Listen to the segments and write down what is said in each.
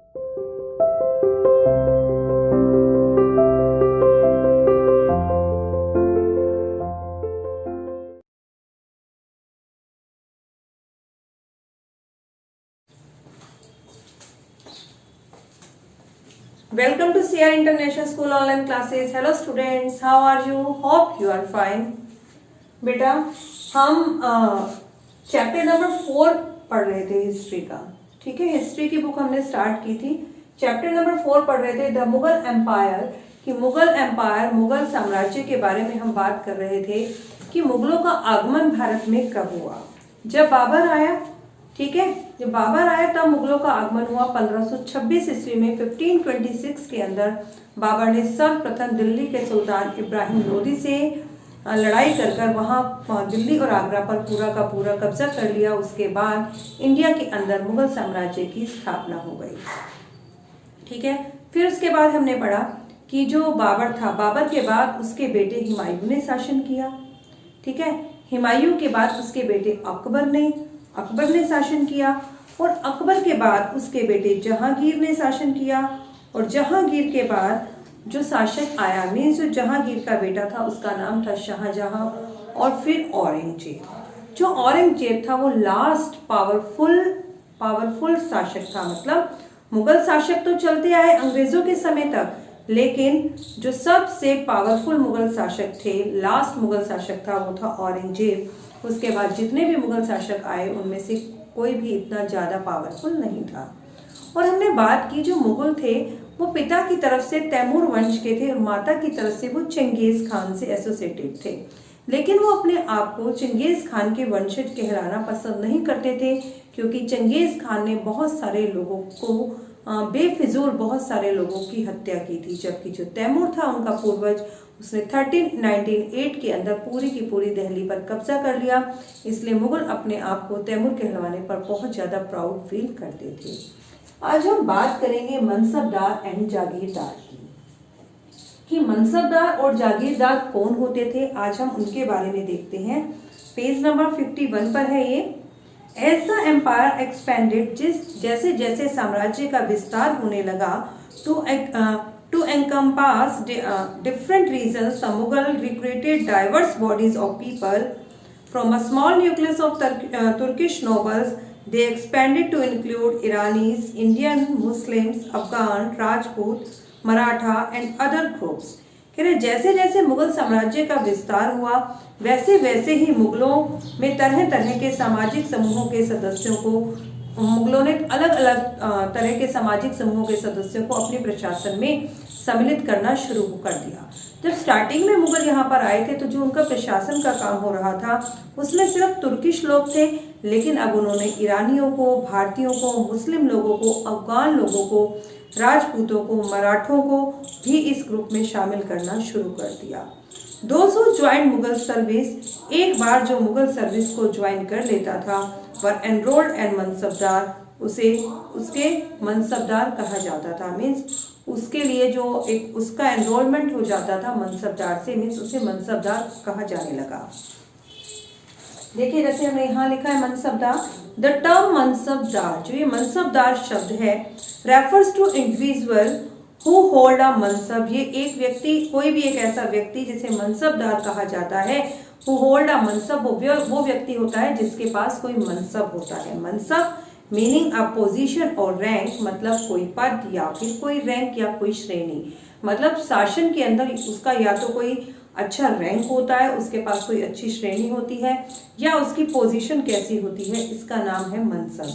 Welcome to CR International School online classes. Hello students, how are you? Hope you are fine. बेटा हम chapter number 4 पढ़ रहे थे history का. ठीक है, हिस्ट्री की बुक हमने स्टार्ट की थी. चैप्टर नंबर 4 पढ़ रहे थे द मुगल एम्पायर. कि मुगल एम्पायर, मुगल साम्राज्य के बारे में हम बात कर रहे थे कि मुगलों का आगमन भारत में कब हुआ. जब बाबर आया. ठीक है, जब बाबर आया तब मुगलों का आगमन हुआ 1526 ईस्वी में. 1526 के अंदर बाबर ने सर्वप्रथम दिल्ली के सुल्तान इब्राहिम लोदी से लड़ाई कर कर वहाँ दिल्ली और आगरा पर पूरा का पूरा कब्जा कर लिया. उसके बाद इंडिया के अंदर मुगल साम्राज्य की स्थापना हो गई. ठीक है, फिर उसके बाद हमने पढ़ा कि जो बाबर था, बाबर के बाद उसके बेटे हुमायूं ने शासन किया. ठीक है, हुमायूं के बाद उसके बेटे अकबर ने शासन किया. और अकबर के बाद उसके बेटे जहांगीर ने शासन किया. और जहांगीर के बाद जो शासक आया, मीन्स जो जहांगीर का बेटा था उसका नाम था शाहजहां. और फिर औरंगजेब. जो औरंगजेब था वो लास्ट पावरफुल शासक था. मतलब मुगल शासक तो चलते आए अंग्रेजों के समय तक, लेकिन जो सबसे पावरफुल मुगल शासक थे, लास्ट मुगल शासक था, वो था औरंगजेब. उसके बाद जितने भी मुगल शासक आए उनमें से कोई भी इतना ज़्यादा पावरफुल नहीं था. और हमने बात की जो मुगल थे वो पिता की तरफ से तैमूर वंश के थे और माता की तरफ से वो चंगेज खान से एसोसिएटेड थे. लेकिन वो अपने आप को चंगेज खान के वंशज कहलाना पसंद नहीं करते थे, क्योंकि चंगेज खान ने बहुत सारे लोगों को बेफिजूल बहुत सारे लोगों की हत्या की थी. जबकि जो तैमूर था उनका पूर्वज, उसने 1398 के अंदर पूरी की पूरी दिल्ली पर कब्जा कर लिया. इसलिए मुगल अपने आप को तैमूर कहलवाने पर बहुत ज़्यादा प्राउड फील करते थे. आज हम बात करेंगे मनसबदार एंड जागीरदार की. कि मनसबदार और जागीरदार कौन होते थे, आज हम उनके बारे में देखते हैं. पेज नंबर 51 पर है ये. As the empire expanded, जैसे जैसे साम्राज्य का विस्तार होने लगा, to encompass different regions, the Mughal recruited diverse bodies of people from a small nucleus of Turkish nobles. They expanded to include Iranis, Indian, Muslims, Afghan, Rajput, Maratha and other groups. जैसे जैसे मुगल साम्राज्य का विस्तार हुआ वैसे वैसे ही मुगलों में तरह तरह के सामाजिक समूहों के सदस्यों को, मुगलों ने अलग अलग तरह के सामाजिक समूहों के सदस्यों को अपने प्रशासन में सम्मिलित करना शुरू कर दिया. जब स्टार्टिंग में मुगल यहाँ पर आए थे तो जो उनका प्रशासन का काम हो रहा था उसमें सिर्फ तुर्किश लोग थे, लेकिन अब उन्होंने ईरानियों को, भारतीयों को, मुस्लिम लोगों को, अफगान लोगों को, राजपूतों को, मराठों को भी इस ग्रुप में शामिल करना शुरू कर दिया. 200 ज्वाइन मुगल सर्विस. एक बार जो मुगल सर्विस को ज्वाइन कर लेता था वर एनरोल्ड एंड मनसबदार, उसके मनसबदार कहा जाता था. मीन्स उसके लिए जो एक उसका एनरोलमेंट हो जाता था मनसबदार से, मीन्स उसे मनसबदार कहा जाने लगा. देखिए जैसे हमने यहाँ लिखा है मनसबदार. द टर्म मनसबदार, जो ये मनसबदार शब्द है, refers to individual who hold a mansab. ये एक व्यक्ति, कोई भी एक ऐसा व्यक्ति जिसे मनसबदार कहा जाता है. हु होल्ड अ मनसब, वो व्यक्ति होता है जिसके पास कोई मनसब होता है. मनसब मीनिंग अ पोजीशन और रैंक, मतलब कोई पद या फिर कोई रैंक या कोई श्रेणी. मतलब शासन के अंदर उसका या तो कोई अच्छा रैंक होता है, उसके पास कोई अच्छी श्रेणी होती है, या उसकी पोजीशन कैसी होती है, इसका नाम है mansab.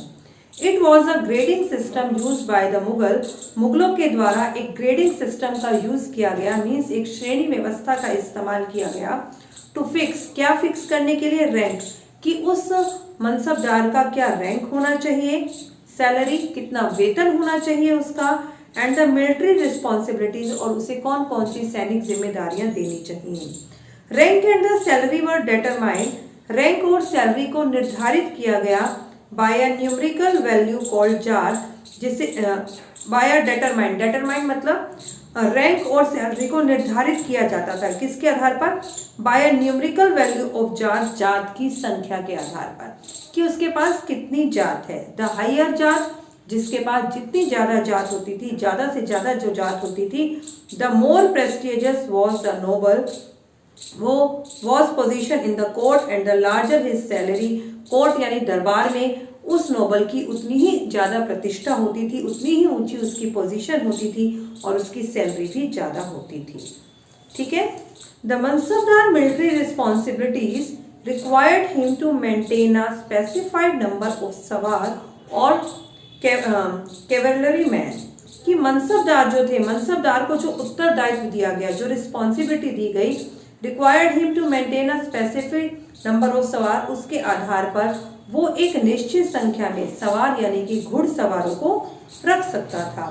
It was a grading system use by the Mughal. मुगलों के द्वारा एक ग्रेडिंग सिस्टम का यूज किया गया, मीन्स एक श्रेणी व्यवस्था का इस्तेमाल किया गया. टू फिक्स, क्या फिक्स करने के लिए, रैंक, कि उस मनसबदार का क्या रैंक होना चाहिए, सैलरी, कितना वेतन होना चाहिए उसका, एंड द मिलिट्री रिस्पॉन्सिबिलिटीज, और उसे कौन कौन सी सैनिक जिम्मेदारियां देनी चाहिए. Rank and the salary were determined. Rank और सैलरी को निर्धारित किया गया by a numerical value called zat, जिसे बाय अ डिटरमाइंड मतलब रैंक और सैलरी को निर्धारित किया जाता था. किसके आधार पर, by a numerical value of zat, zat की संख्या के आधार पर, कि उसके पास कितनी जात है. द हायर जात जिसके पास जितनी ज़्यादा जात होती थी, ज़्यादा से ज़्यादा जो जात होती थी, the more prestigious was the noble, वो was position in the court and the larger his salary, court यानी दरबार में उस नोबल की उतनी ही ज़्यादा प्रतिष्ठा होती थी, उतनी ही ऊंची उसकी पोजीशन होती थी और उसकी सैलरी भी ज़्यादा होती थी। ठीक है। The mansabdar military responsibilities required him to maintain a specified number of sawar और कैवलरी मैन, कि मनसबदार जो थे, मनसबदार को जो उत्तरदायित्व दिया गया, जो रिस्पॉन्सिबिलिटी दी गई, required him to maintain a specific number of sawar, उसके आधार पर वो एक निश्चित संख्या में सवार यानी कि घुड़सवारों को रख सकता था।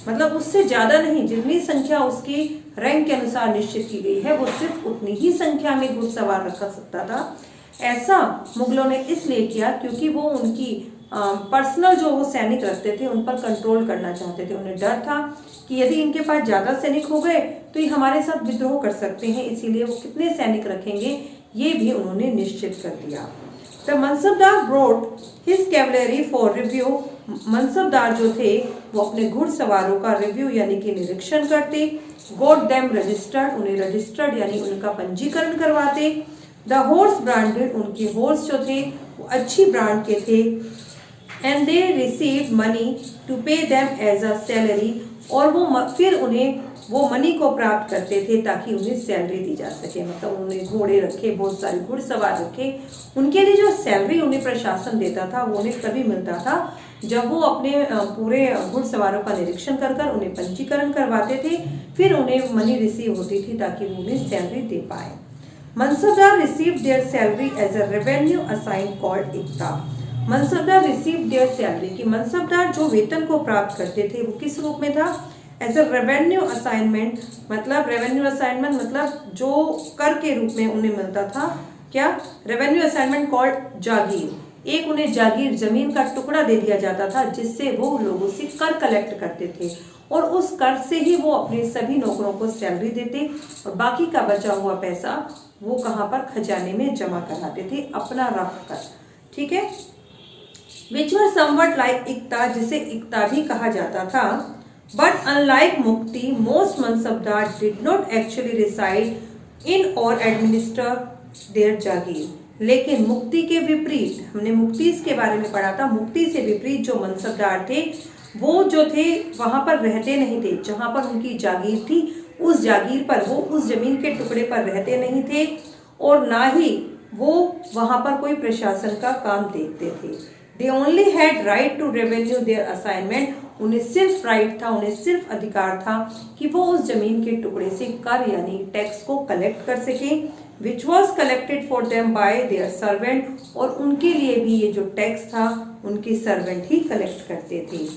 मतलब उससे ज्यादा नहीं, जितनी संख्या उसकी रैंक के अनुसार निश्चित की गई है वो सिर्फ उतनी ही संख्या में घुड़सवार रख सकता था। ऐसा मुगलों ने इसलिए किया क्योंकि वो उनकी पर्सनल जो वो सैनिक रखते थे उन पर कंट्रोल करना चाहते थे। उन्हें डर था कि यदि इनके पास ज्यादा सैनिक हो गए तो ये हमारे साथ विद्रोह कर सकते हैं, इसीलिए वो कितने सैनिक रखेंगे ये भी उन्होंने निश्चित कर दिया। The mansabdar brought his cavalry for review, mansabdar जो थे वो अपने घुड़सवारों का रिव्यू यानी कि निरीक्षण करते। गोट देम रजिस्टर्ड, उन्हें रजिस्टर्ड यानी उनका पंजीकरण करवाते। द हॉर्स ब्रांडेड, उनके हॉर्स जो थे वो अच्छी ब्रांड के थे। And they receive money to pay them as a salary, और वो फिर उन्हें वो मनी को प्राप्त करते थे ताकि उन्हें सैलरी दी जा सके। मतलब उन्हें घोड़े रखे, बहुत सारे घुड़सवार रखे, उनके लिए जो सैलरी उन्हें प्रशासन देता था वो उन्हें तभी मिलता था जब वो अपने पूरे घुड़सवारों का निरीक्षण कर कर उन्हें पंजीकरण करवाते थे, फिर उन्हें मनी रिसीव होती थी ताकि वो उन्हें सैलरी दे पाए। Mansabdar receive their salary as a revenue assign called iqta, mansabdar receive their salary, कि मनसबदार जो वेतन को प्राप्त करते थे वो किस रूप में था, एज अ रेवेन्यू असाइनमेंट, मतलब रेवेन्यू असाइनमेंट मतलब जो कर के रूप में उन्हें मिलता था। क्या? रेवेन्यू असाइनमेंट कॉल्ड जागीर, एक उन्हें जागीर जमीन का टुकड़ा दे दिया जाता था जिससे वो लोगों से कर कलेक्ट करते थे और उस कर से ही वो अपने सभी नौकरों को सैलरी देते और बाकी का बचा हुआ पैसा वो कहाँ पर, खजाने में जमा कराते थे अपना रख कर। ठीक है। विच वर समवट लाइक इक्ता, जिसे इक्ता भी कहा जाता था। But unlike muqti, most mansabdar did not actually reside in और एडमिनिस्टर देयर जागीर, लेकिन मुक्ति के विपरीत, हमने मुक्ति के बारे में पढ़ा था, मुक्ति से विपरीत जो मनसबदार थे वो जो थे वहां पर रहते नहीं थे, जहां पर उनकी जागीर थी उस जागीर पर, वो उस जमीन के टुकड़े पर रहते नहीं थे और ना ही वो वहां पर कोई प्रशासन का काम देखते थे। They only had right to revenue their assignment, उन्हें सिर्फ राइट था, उन्हें सिर्फ अधिकार था कि वो उस जमीन के टुकड़े से कर यानी टैक्स को कलेक्ट कर सके, which was collected for them by there servant, और उनके लिए भी ये जो टैक्स था उनके सर्वेंट ही कलेक्ट करते थे।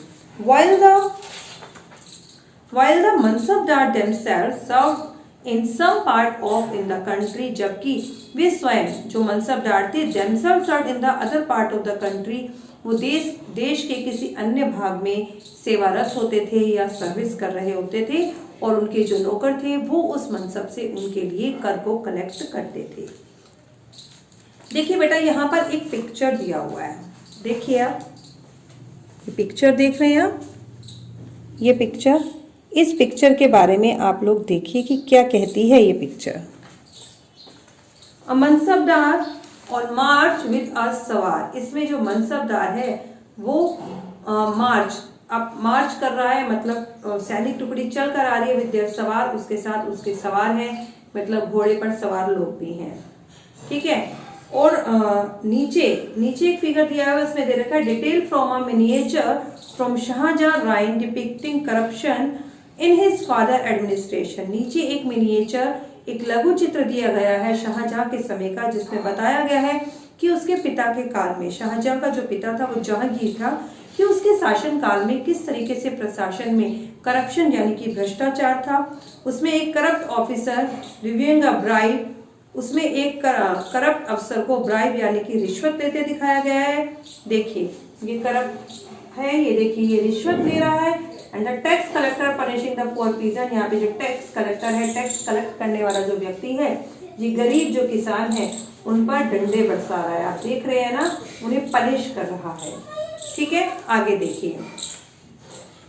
while the mansabdar themselves served in some part of in the country, जबकि वे स्वयं जो मनसबदार थे themselves served in the other part of the country, वो देश के किसी अन्य भाग में सेवारत होते थे या सर्विस कर रहे होते थे और उनके जो नौकर थे वो उस मनसब से उनके लिए कर को कलेक्ट करते थे। देखिए बेटा यहाँ पर एक पिक्चर दिया हुआ है, देखिए आप ये पिक्चर देख रहे हैं आप, ये पिक्चर, इस पिक्चर के बारे में आप लोग देखिए कि क्या कहती है ये पिक्चर। मनसबदार और मार्च विद अ सवार, इसमें जो मनसबदार है वो मार्च कर रहा है, मतलब सैनिक टुकड़ी चल कर आ रही है, विद देयर सवार, उसके साथ उसके सवार हैं, मतलब घोड़े पर सवार लोग भी हैं। ठीक है। और नीचे एक फिगर दिया है, उसमें दे रखा है detail from a miniature from Shah Jahan reign depicting corruption in his father administration. नीचे एक मिनिएचर, एक लघु चित्र दिया गया है शाहजहां के समय का, जिसमें बताया गया है कि उसके पिता के काल में, शाहजहां का जो पिता था वो जहांगीर था, कि उसके शासन काल में किस तरीके से प्रशासन में करप्शन यानी कि भ्रष्टाचार था। उसमें एक करप्ट ऑफिसर रिव्यूइंग अ ब्राइब, उसमें एक करप्ट अफसर को ब्राइब यानी कि रिश्वत लेते दिखाया गया है। देखिए ये करप्ट है, ये देखिए ये रिश्वत ले रहा है। And the tax collector punishing the poor peasant, यहाँ पे जो टैक्स कलेक्टर है, टैक्स कलेक्ट करने वाला जो व्यक्ति है, ये गरीब जो किसान है उन पर डंडे बरसा रहा है। आप देख रहे हैं ना, उन्हें पनिश कर रहा है। ठीक है, आगे देखिए।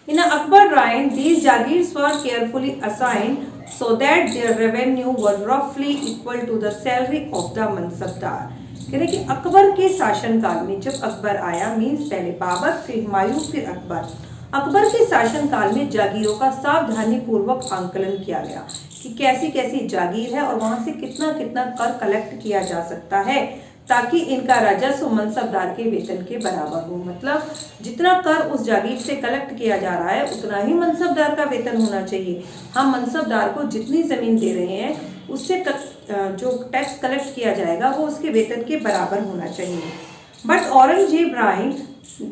In Akbar reign, these jagirs were carefully assigned so that their revenue were roughly equal to the salary of the mansabdar. कह रहे कि अकबर के शासनकाल में, जब अकबर आया मीन्स पहले बाबर फिर हुमायूं फिर अकबर, अकबर के शासनकाल में जागीरों का सावधानी पूर्वक आंकलन किया गया कि कैसी कैसी जागीर है और वहां से कितना कितना कर कलेक्ट किया जा सकता है ताकि इनका राजस्व मनसबदार के वेतन के बराबर हो। मतलब जितना कर उस जागीर से कलेक्ट किया जा रहा है उतना ही मनसबदार का वेतन होना चाहिए। हम मनसबदार को जितनी जमीन दे रहे हैं उससे जो टैक्स कलेक्ट किया जाएगा वो उसके वेतन के बराबर होना चाहिए। But Aurangzeb right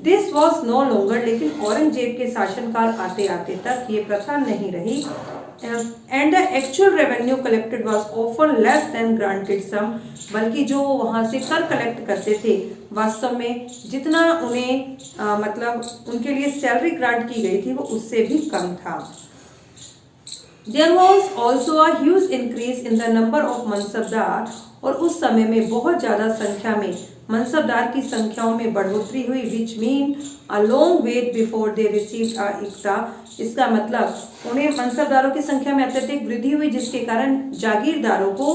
this was no longer, लेकिन औरंगजेब के शासनकाल आते आते तक ये प्रथा नहीं रही। And the actual revenue collected was often less than granted sum, बल्कि जो वहाँ से कर कलेक्ट करते थे वास्तव में जितना उन्हें मतलब उनके लिए सैलरी ग्रांट की गई थी वो उससे भी कम था। There was also a huge increase in the number of mansabdar, और उस समय में बहुत ज़्यादा संख्या में मनसबदार की संख्याओं में बढ़ोतरी हुई, which mean a long wait before they received a इक्ता। इसका मतलब उन्हें मनसबदारों की संख्या में अत्यधिक वृद्धि हुई जिसके कारण जागीरदारों को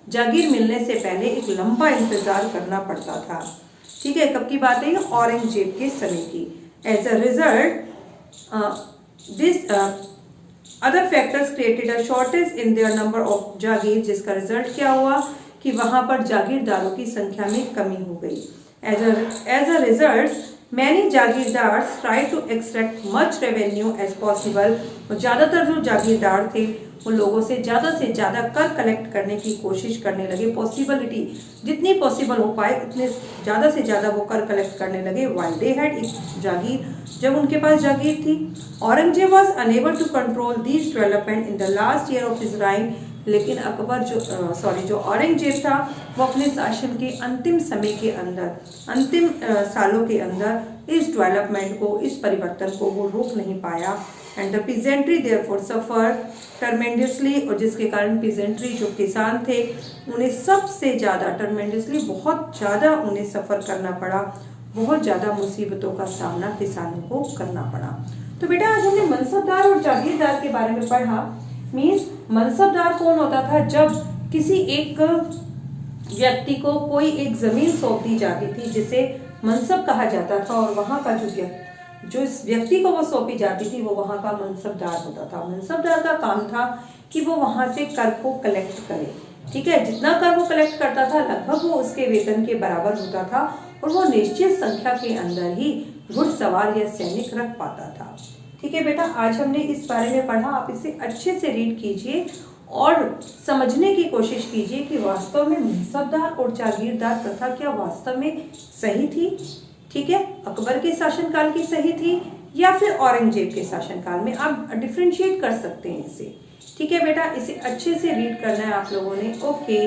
जागीर मिलने से पहले एक लंबा इंतजार करना पड़ता था। ठीक है, कब की बात है? औरंगजेब के समय की। As a result this other factors created a shortage in their number of jagir, जिसका रिजल्ट क्या हुआ कि वहां पर जागीरदारों की संख्या में कमी हो गई। As a result many jagirdars try to extract much revenue as possible, और ज़्यादातर जो जागीरदार थे उन लोगों से ज़्यादा कर कलेक्ट करने की कोशिश करने लगे। पॉसिबिलिटी जितनी पॉसिबल हो पाए उतने ज़्यादा से ज़्यादा वो कर कलेक्ट करने लगे। वाइल दे हैड एक जागीर, जब उनके पास जागीर थी। Aurangzeb was unable to control this development in the last year of his reign, लेकिन अकबर जो औरंगजेब था वो अपने शासन के अंतिम समय के अंदर, अंतिम सालों के अंदर इस डेवलपमेंट को, इस परिवर्तन को वो रोक नहीं पाया। And the peasantry therefore suffer tremendously, और जिसके कारण पीजेंट्री जो किसान थे उन्हें सबसे ज़्यादा ट्रमेंडसली बहुत ज़्यादा उन्हें सफ़र करना पड़ा, बहुत ज़्यादा मुसीबतों का सामना किसानों को करना पड़ा। तो बेटा आज हमने मनसबदार और जागीरदार के बारे में पढ़ा। मीन्स मनसबदार कौन होता था? जब किसी एक व्यक्ति को कोई एक जमीन सौंप दी जाती थी जिसे मनसब कहा जाता था, और वहां का जो इस व्यक्ति को वो सौंपी जाती थी वो वहां का मनसबदार होता था। मनसबदार का काम था कि वो वहां से कर को कलेक्ट करे। ठीक है, जितना कर वो कलेक्ट करता था लगभग वो उसके वेतन के बराबर होता था, और वो निश्चित संख्या के अंदर ही घुड़सवार या सैनिक रख पाता था। ठीक है बेटा, आज हमने इस बारे में पढ़ा। आप इसे अच्छे से रीड कीजिए और समझने की कोशिश कीजिए कि वास्तव में मनसबदार और जागीरदार प्रथा क्या वास्तव में सही थी? ठीक है, अकबर के शासनकाल की सही थी या फिर औरंगजेब के शासनकाल में? आप डिफ्रेंशिएट कर सकते हैं इसे। ठीक है बेटा, इसे अच्छे से रीड करना है आप लोगों ने। ओके।